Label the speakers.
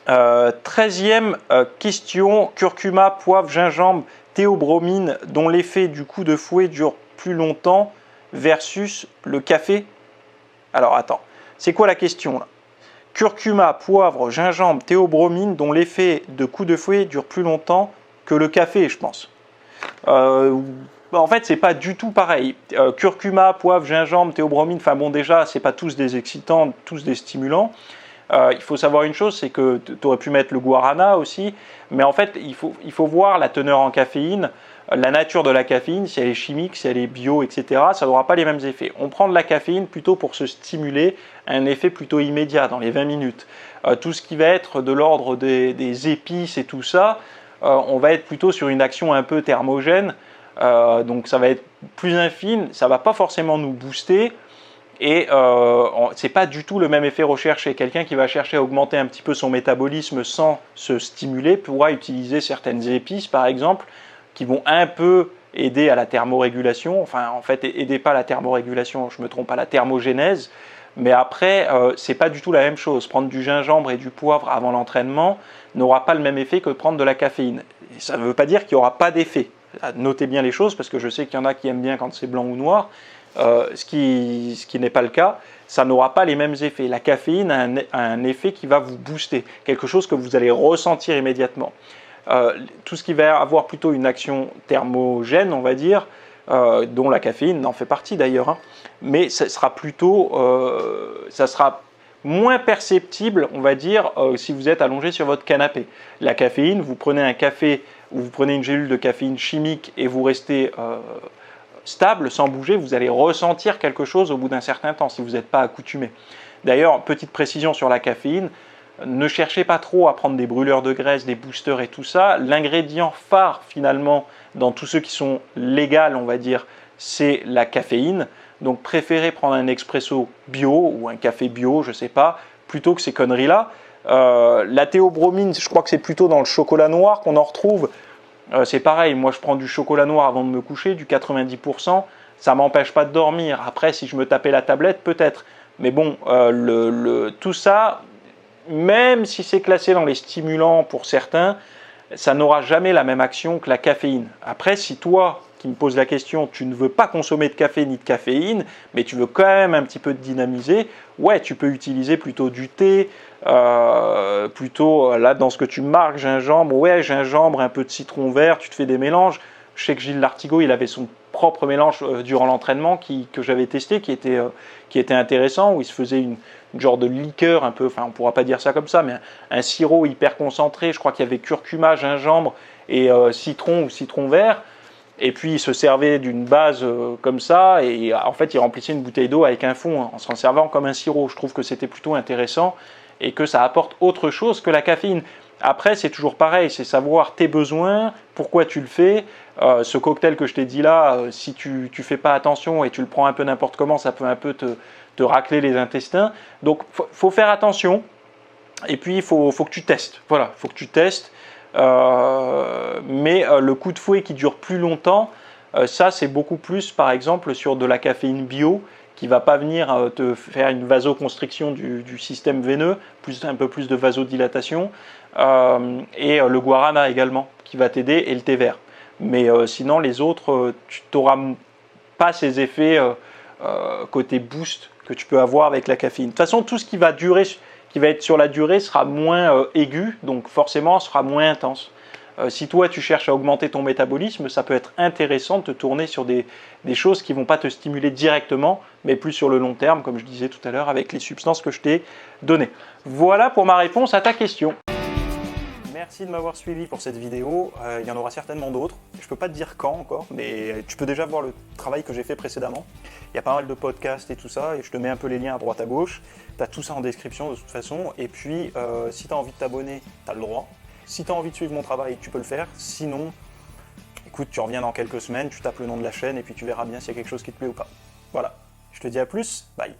Speaker 1: 13e question, curcuma, poivre, gingembre, théobromine, dont l'effet du coup de fouet dure plus longtemps versus le café. Alors attends, c'est quoi la question là? Curcuma, poivre, gingembre, théobromine, dont l'effet de coup de fouet dure plus longtemps que le café, je pense. En fait, c'est pas du tout pareil. Curcuma, poivre, gingembre, théobromine, enfin bon, déjà, c'est pas tous des excitants, tous des stimulants. Il faut savoir une chose, c'est que tu aurais pu mettre le guarana aussi, mais en fait, il faut voir la teneur en caféine, la nature de la caféine, si elle est chimique, si elle est bio, etc. Ça n'aura pas les mêmes effets. On prend de la caféine plutôt pour se stimuler, un effet plutôt immédiat, dans les 20 minutes. Tout ce qui va être de l'ordre des épices et tout ça, on va être plutôt sur une action un peu thermogène, donc ça va être plus infime, ça ne va pas forcément nous booster, et c'est pas du tout le même effet recherché. Quelqu'un qui va chercher à augmenter un petit peu son métabolisme sans se stimuler pourra utiliser certaines épices par exemple qui vont un peu aider à la thermorégulation, enfin en fait aider pas à la thermorégulation, je me trompe, à la thermogénèse, mais après c'est pas du tout la même chose. Prendre du gingembre et du poivre avant l'entraînement n'aura pas le même effet que prendre de la caféine. Et ça ne veut pas dire qu'il n'y aura pas d'effet. Notez bien les choses parce que je sais qu'il y en a qui aiment bien quand c'est blanc ou noir. Ce qui n'est pas le cas, ça n'aura pas les mêmes effets. La caféine a un effet qui va vous booster, quelque chose que vous allez ressentir immédiatement. Tout ce qui va avoir plutôt une action thermogène, on va dire, dont la caféine en fait partie d'ailleurs, hein, mais ça sera plutôt, ça sera moins perceptible, on va dire, si vous êtes allongé sur votre canapé. La caféine, vous prenez un café ou vous prenez une gélule de caféine chimique et vous restez stable, sans bouger, vous allez ressentir quelque chose au bout d'un certain temps si vous n'êtes pas accoutumé. D'ailleurs, petite précision sur la caféine, ne cherchez pas trop à prendre des brûleurs de graisse, des boosters et tout ça. L'ingrédient phare finalement dans tous ceux qui sont légaux, on va dire, c'est la caféine. Donc préférez prendre un expresso bio ou un café bio, je ne sais pas, plutôt que ces conneries-là. La théobromine, je crois que c'est plutôt dans le chocolat noir qu'on en retrouve. C'est pareil, moi je prends du chocolat noir avant de me coucher, du 90%, ça ne m'empêche pas de dormir. Après, si je me tapais la tablette, peut-être. Mais bon, tout ça, même si c'est classé dans les stimulants pour certains, ça n'aura jamais la même action que la caféine. Après, si toi, qui me poses la question, tu ne veux pas consommer de café ni de caféine, mais tu veux quand même un petit peu te dynamiser, ouais, tu peux utiliser plutôt du thé, plutôt là dans ce que tu marques, gingembre, ouais, gingembre, un peu de citron vert, tu te fais des mélanges. Je sais que Gilles Lartigot, il avait son propre mélange durant l'entraînement que j'avais testé, qui était intéressant, où il se faisait une genre de liqueur un peu, enfin on ne pourra pas dire ça comme ça, mais un sirop hyper concentré. Je crois qu'il y avait curcuma, gingembre et citron ou citron vert. Et puis il se servait d'une base comme ça, et en fait il remplissait une bouteille d'eau avec un fond, hein, en s'en servant comme un sirop. Je trouve que c'était plutôt intéressant et que ça apporte autre chose que la caféine. Après, c'est toujours pareil, c'est savoir tes besoins, pourquoi tu le fais. Ce cocktail que je t'ai dit là, si tu ne fais pas attention et tu le prends un peu n'importe comment, ça peut un peu te racler les intestins. Donc, faut faire attention. Et puis, il faut que tu testes. Voilà, il faut que tu testes. Mais le coup de fouet qui dure plus longtemps, ça, c'est beaucoup plus, par exemple, sur de la caféine bio, qui ne va pas venir te faire une vasoconstriction du système veineux, un peu plus de vasodilatation, et le guarana également, qui va t'aider, et le thé vert. Mais sinon, les autres, tu n'auras pas ces effets côté boost que tu peux avoir avec la caféine. De toute façon, tout ce qui va être sur la durée sera moins aigu, donc forcément sera moins intense. Si toi tu cherches à augmenter ton métabolisme, ça peut être intéressant de te tourner sur des choses qui ne vont pas te stimuler directement, mais plus sur le long terme, comme je disais tout à l'heure, avec les substances que je t'ai données. Voilà pour ma réponse à ta question. Merci de m'avoir suivi pour cette vidéo. Il y en aura certainement d'autres. Je ne peux pas te dire quand encore, mais tu peux déjà voir le travail que j'ai fait précédemment. Il y a pas mal de podcasts et tout ça, et je te mets un peu les liens à droite à gauche. Tu as tout ça en description de toute façon. Et puis, si tu as envie de t'abonner, tu as le droit. Si tu as envie de suivre mon travail, tu peux le faire. Sinon, écoute, tu reviens dans quelques semaines, tu tapes le nom de la chaîne et puis tu verras bien s'il y a quelque chose qui te plaît ou pas. Voilà, je te dis à plus, bye.